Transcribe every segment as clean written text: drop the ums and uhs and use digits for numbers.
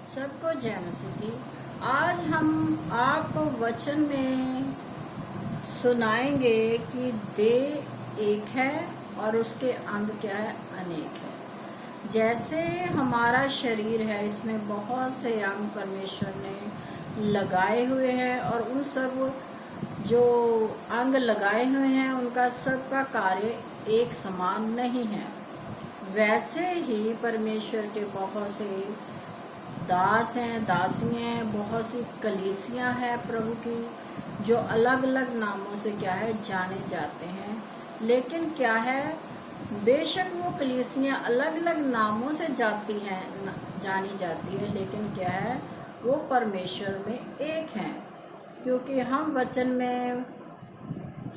सबको जय मसीह की। आज हम आपको वचन में सुनाएंगे कि देह एक है और उसके अंग क्या है, अनेक है। जैसे हमारा शरीर है, इसमें बहुत से अंग परमेश्वर ने लगाए हुए हैं और उन सब जो अंग लगाए हुए हैं उनका सबका कार्य एक समान नहीं है। वैसे ही परमेश्वर के बहुत से दास हैं, दासियां हैं, बहुत सी कलीसियां हैं प्रभु की, जो अलग अलग नामों से क्या है जाने जाते हैं। लेकिन क्या है, बेशक वो कलीसियां अलग अलग नामों से जानी जाती है, लेकिन क्या है, वो परमेश्वर में एक हैं। क्योंकि हम वचन में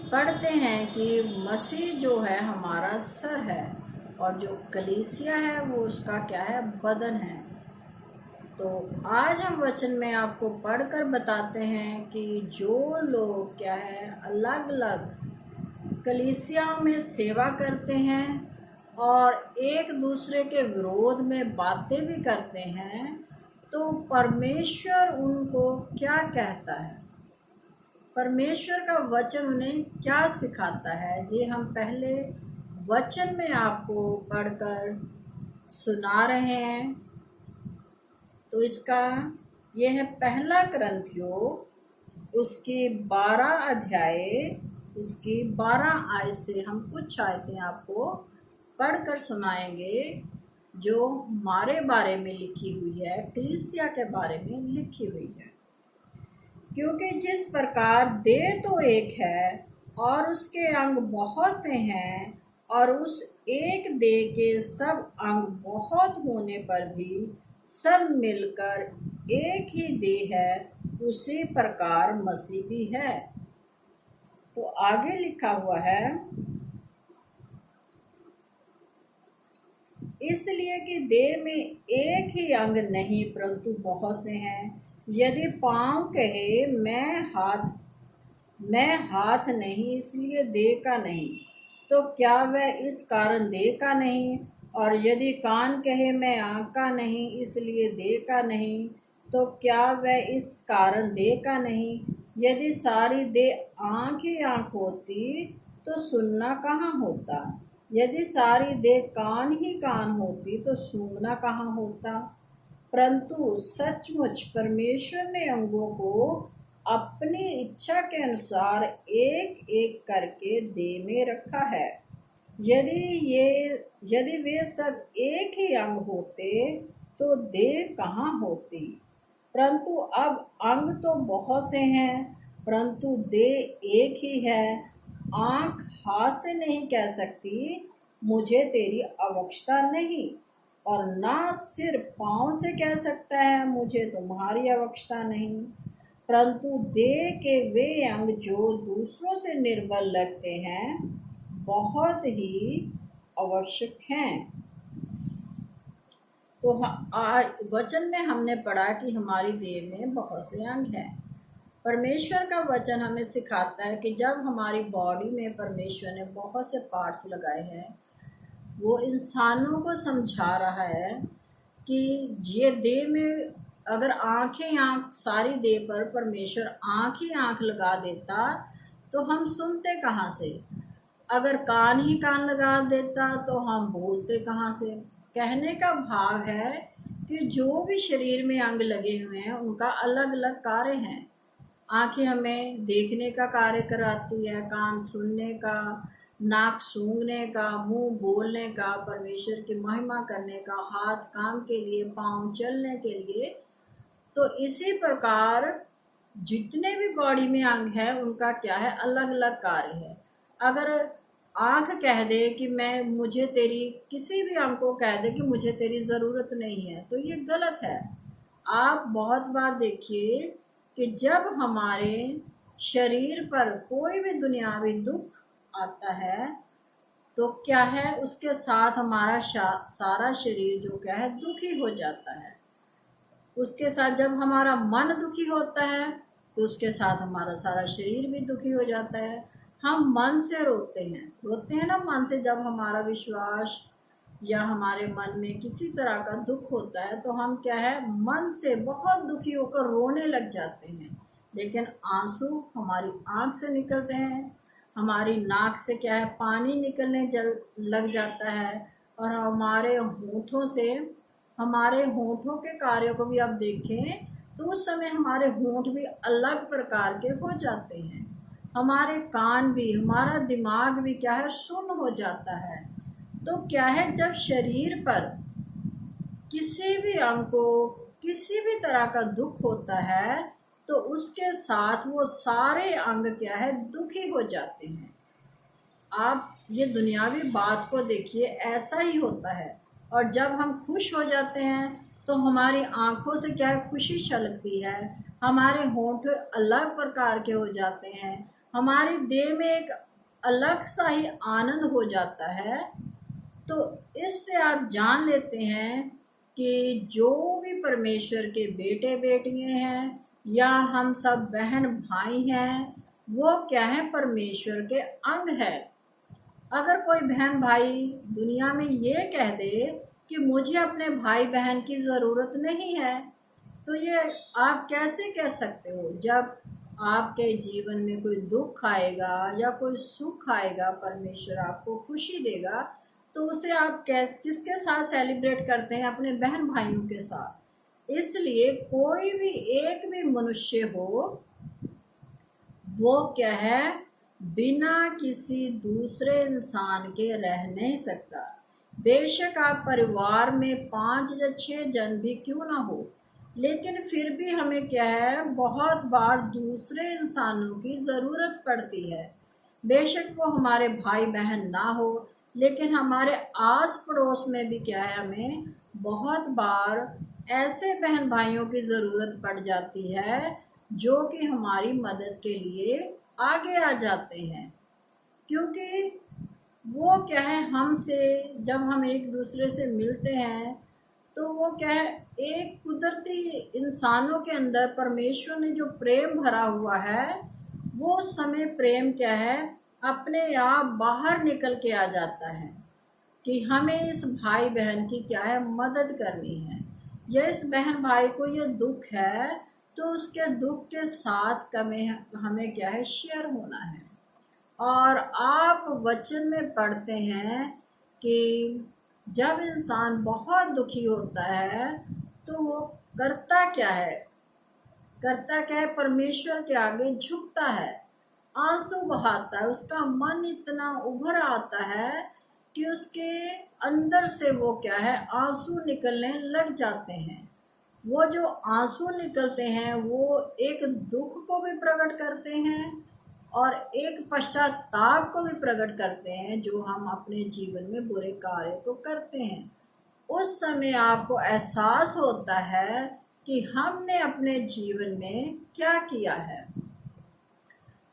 पढ़ते हैं कि मसीह जो है हमारा सर है और जो कलीसिया है वो उसका क्या है, बदन है। तो आज हम वचन में आपको पढ़कर बताते हैं कि जो लोग क्या है अलग अलग कलीसियाओं में सेवा करते हैं और एक दूसरे के विरोध में बातें भी करते हैं, तो परमेश्वर उनको क्या कहता है, परमेश्वर का वचन उन्हें क्या सिखाता है, ये हम पहले वचन में आपको पढ़कर सुना रहे हैं। तो इसका यह है पहला करंथियो उसकी 12 अध्याय उसकी 12 आयत से हम कुछ आयतें आपको पढ़कर सुनाएंगे जो हमारे बारे में लिखी हुई है, कलीसिया के बारे में लिखी हुई है। क्योंकि जिस प्रकार देह तो एक है और उसके अंग बहुत से हैं, और उस एक देह के सब अंग बहुत होने पर भी सब मिलकर एक ही देह है, उसी प्रकार मसीह भी है। तो आगे लिखा हुआ है, इसलिए कि देह में एक ही अंग नहीं परंतु बहुत से हैं। यदि पांव कहे मैं हाथ नहीं इसलिए देह का नहीं, तो क्या वह इस कारण देह का नहीं? और यदि कान कहे मैं आँख का नहीं इसलिए देह का नहीं, तो क्या वह इस कारण देह का नहीं? यदि सारी देह आँख ही आँख होती तो सुनना कहाँ होता? यदि सारी देह कान ही कान होती तो सूंघना कहाँ होता? परंतु सचमुच परमेश्वर ने अंगों को अपनी इच्छा के अनुसार एक एक करके देह में रखा है। यदि वे सब एक ही अंग होते तो देह कहाँ होती? परंतु अब अंग तो बहुत से हैं परंतु देह एक ही है। आँख हाथ से नहीं कह सकती मुझे तेरी आवश्यकता नहीं, और ना सिर पाँव से कह सकता है मुझे तुम्हारी आवश्यकता नहीं। परंतु देह के वे अंग जो दूसरों से निर्बल लगते हैं बहुत ही आवश्यक हैं। तो वचन में हमने पढ़ा कि हमारी देह में बहुत से अंग हैं। परमेश्वर का वचन हमें सिखाता है कि जब हमारी बॉडी में परमेश्वर ने बहुत से पार्ट्स लगाए हैं, वो इंसानों को समझा रहा है कि ये देह में अगर आँखें आँख सारी देह पर परमेश्वर आँख ही आँख लगा देता तो हम सुनते कहाँ से? अगर कान ही कान लगा देता तो हम बोलते कहाँ से? कहने का भाव है कि जो भी शरीर में अंग लगे हुए हैं उनका अलग अलग कार्य है। आँखें हमें देखने का कार्य कराती है, कान सुनने का, नाक सूंघने का, मुंह बोलने का, परमेश्वर की महिमा करने का, हाथ काम के लिए, पांव चलने के लिए। तो इसी प्रकार जितने भी बॉडी में अंग है उनका क्या है, अलग अलग कार्य है। अगर आँख कह दे कि मुझे तेरी, किसी भी अंग को कह दे कि मुझे तेरी ज़रूरत नहीं है, तो ये गलत है। आप बहुत बार देखिए कि जब हमारे शरीर पर कोई भी दुनियावी दुख आता है तो क्या है, उसके साथ हमारा सारा शरीर जो क्या है दुखी हो जाता है। उसके साथ जब हमारा मन दुखी होता है तो उसके साथ हमारा सारा शरीर भी दुखी हो जाता है। हम मन से रोते हैं ना मन से, जब हमारा विश्वास या हमारे मन में किसी तरह का दुख होता है तो हम क्या है, मन से बहुत दुखी होकर रोने लग जाते हैं। लेकिन आंसू हमारी आंख से निकलते हैं, हमारी नाक से क्या है, पानी निकलने लग जाता है, और हमारे होठों के कार्यों को भी आप देखें तो उस समय हमारे होंठ भी अलग प्रकार के हो जाते हैं, हमारे कान भी, हमारा दिमाग भी क्या है, सुन्न हो जाता है। तो क्या है, जब शरीर पर किसी भी अंग को किसी भी तरह का दुख होता है तो उसके साथ वो सारे अंग क्या है, दुखी हो जाते हैं। आप ये दुनियावी बात को देखिए, ऐसा ही होता है। और जब हम खुश हो जाते हैं तो हमारी आंखों से क्या है, खुशी छलकती है, हमारे होंठ अलग प्रकार के हो जाते हैं, हमारी देह में एक अलग सा ही आनंद हो जाता है। तो इससे आप जान लेते हैं कि जो भी परमेश्वर के बेटे बेटियां हैं या हम सब बहन भाई हैं, वो क्या है, परमेश्वर के अंग है। अगर कोई बहन भाई दुनिया में ये कह दे कि मुझे अपने भाई बहन की ज़रूरत नहीं है, तो ये आप कैसे कह सकते हो? जब आपके जीवन में कोई दुख आएगा या कोई सुख आएगा, परमेश्वर आपको खुशी देगा, तो उसे आप किसके साथ सेलिब्रेट करते हैं? अपने बहन भाइयों के साथ। इसलिए कोई भी एक भी मनुष्य हो, वो क्या है, बिना किसी दूसरे इंसान के रह नहीं सकता। बेशक आप परिवार में 5 या 6 जन भी क्यों ना हो, लेकिन फिर भी हमें क्या है, बहुत बार दूसरे इंसानों की ज़रूरत पड़ती है। बेशक वो हमारे भाई बहन ना हो, लेकिन हमारे आस पड़ोस में भी क्या है, हमें बहुत बार ऐसे बहन भाइयों की ज़रूरत पड़ जाती है जो कि हमारी मदद के लिए आगे आ जाते हैं। क्योंकि वो क्या है, हमसे जब हम एक दूसरे से मिलते हैं तो वो क्या है, एक कुदरती इंसानों के अंदर परमेश्वर ने जो प्रेम भरा हुआ है, वो समय प्रेम क्या है, अपने आप बाहर निकल के आ जाता है कि हमें इस भाई बहन की क्या है, मदद करनी है, या इस बहन भाई को ये दुख है तो उसके दुख के साथ हमें क्या है, शेयर होना है। और आप वचन में पढ़ते हैं कि जब इंसान बहुत दुखी होता है तो वो करता क्या है, परमेश्वर के आगे झुकता है, आंसू बहाता है, उसका मन इतना उभर आता है कि उसके अंदर से वो क्या है, आंसू निकलने लग जाते हैं। वो जो आंसू निकलते हैं वो एक दुख को भी प्रकट करते हैं और एक पश्चाताप को भी प्रकट करते हैं, जो हम अपने जीवन में बुरे कार्य को करते हैं। उस समय आपको एहसास होता है कि हमने अपने जीवन में क्या किया है।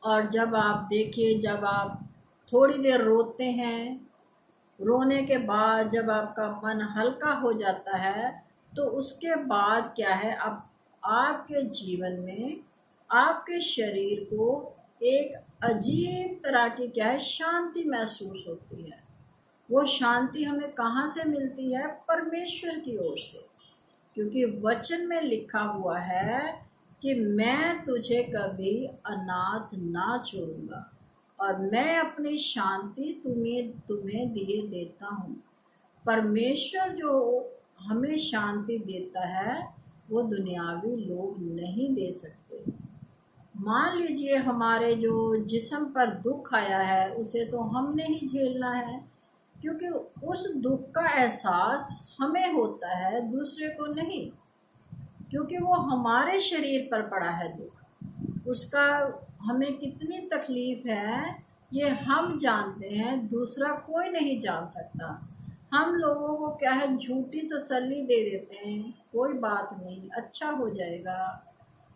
और जब आप देखिए, जब आप थोड़ी देर रोते हैं, रोने के बाद जब आपका मन हल्का हो जाता है, तो उसके बाद क्या है, अब आपके जीवन में आपके शरीर को एक अजीब तरह की क्या है, शांति महसूस होती है। वो शांति हमें कहाँ से मिलती है? परमेश्वर की ओर से। क्योंकि वचन में लिखा हुआ है कि मैं तुझे कभी अनाथ ना छोड़ूंगा और मैं अपनी शांति तुम्हें दिए देता हूँ। परमेश्वर जो हमें शांति देता है वो दुनियावी लोग नहीं दे सकते। मान लीजिए हमारे जो जिस्म पर दुख आया है उसे तो हमने ही झेलना है, क्योंकि उस दुख का एहसास हमें होता है, दूसरे को नहीं, क्योंकि वो हमारे शरीर पर पड़ा है दुख। उसका हमें कितनी तकलीफ है ये हम जानते हैं, दूसरा कोई नहीं जान सकता। हम लोगों को क्या है, झूठी तसल्ली दे देते हैं, कोई बात नहीं, अच्छा हो जाएगा,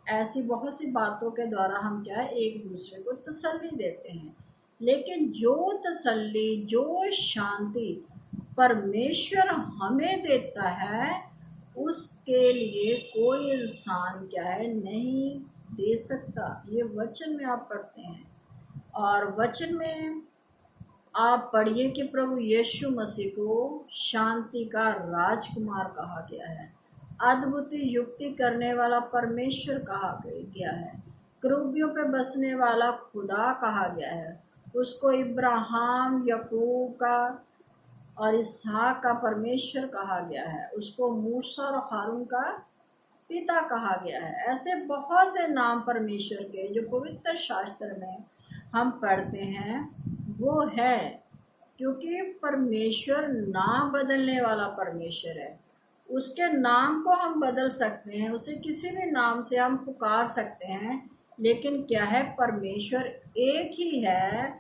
ऐसी बहुत सी बातों के द्वारा हम क्या है, एक दूसरे को तसल्ली देते हैं। लेकिन जो तसल्ली, जो शांति परमेश्वर हमें देता है, उसके लिए कोई इंसान क्या है, नहीं दे सकता। ये वचन में आप पढ़ते हैं। और वचन में आप पढ़िए कि प्रभु यीशु मसीह को शांति का राजकुमार कहा गया है, अद्भुत युक्ति करने वाला परमेश्वर कहा गया है, क्रूबियों पे बसने वाला खुदा कहा गया है। उसको इब्राहिम, याकूब का और इसहाक का परमेश्वर कहा गया है। उसको मूसा और हारून का पिता कहा गया है। ऐसे बहुत से नाम परमेश्वर के जो पवित्र शास्त्र में हम पढ़ते हैं वो है, क्योंकि परमेश्वर नाम बदलने वाला परमेश्वर है। उसके नाम को हम बदल सकते हैं, उसे किसी भी नाम से हम पुकार सकते हैं, लेकिन क्या है, परमेश्वर एक ही है।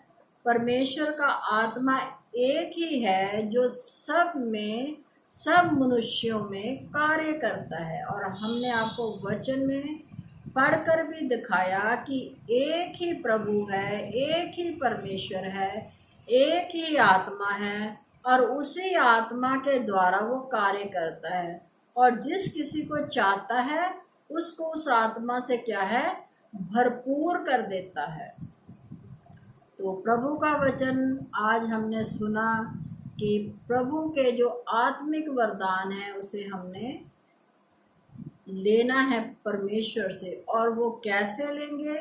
परमेश्वर का आत्मा एक ही है जो सब में, सब मनुष्यों में कार्य करता है। और हमने आपको वचन में पढ़कर भी दिखाया कि एक ही प्रभु है, एक ही परमेश्वर है, एक ही आत्मा है और उसी आत्मा के द्वारा वो कार्य करता है। और जिस किसी को चाहता है उसको उस आत्मा से क्या है, भरपूर कर देता है। तो प्रभु का वचन आज हमने सुना कि प्रभु के जो आत्मिक वरदान है उसे हमने लेना है परमेश्वर से। और वो कैसे लेंगे?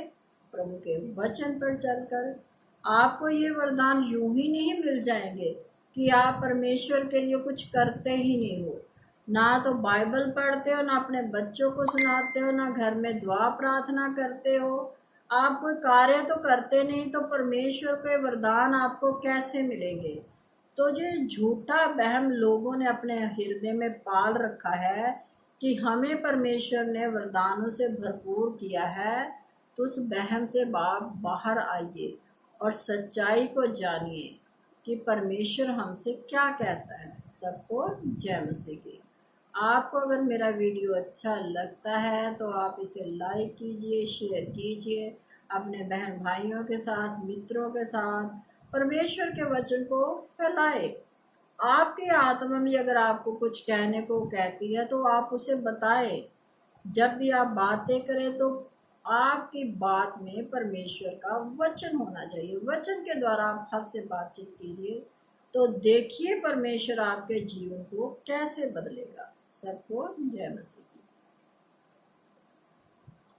प्रभु के वचन पर चलकर। आपको ये वरदान यूं ही नहीं मिल जाएंगे कि आप परमेश्वर के लिए कुछ करते ही नहीं हो, ना तो बाइबल पढ़ते हो, ना अपने बच्चों को सुनाते हो, ना घर में दुआ प्रार्थना करते हो, आप कोई कार्य तो करते नहीं, तो परमेश्वर के वरदान आपको कैसे मिलेंगे? तो जो झूठा वहम लोगों ने अपने हृदय में पाल रखा है कि हमें परमेश्वर ने वरदानों से भरपूर किया है, तो उस वहम से बाहर आइए और सच्चाई को जानिए कि परमेश्वर हमसे क्या कहता है। सबको जय मसीह की। आपको अगर मेरा वीडियो अच्छा लगता है तो आप इसे लाइक कीजिए, शेयर कीजिए अपने बहन भाइयों के साथ, मित्रों के साथ। परमेश्वर के वचन को फैलाए। आपकी आत्मा में अगर आपको कुछ कहने को कहती है तो आप उसे बताएं। जब भी आप बातें करें तो आपकी बात में परमेश्वर का वचन होना चाहिए। वचन के द्वारा आप हर से बातचीत कीजिए, तो देखिए परमेश्वर आपके जीवन को कैसे बदलेगा। सबको जय मसीह।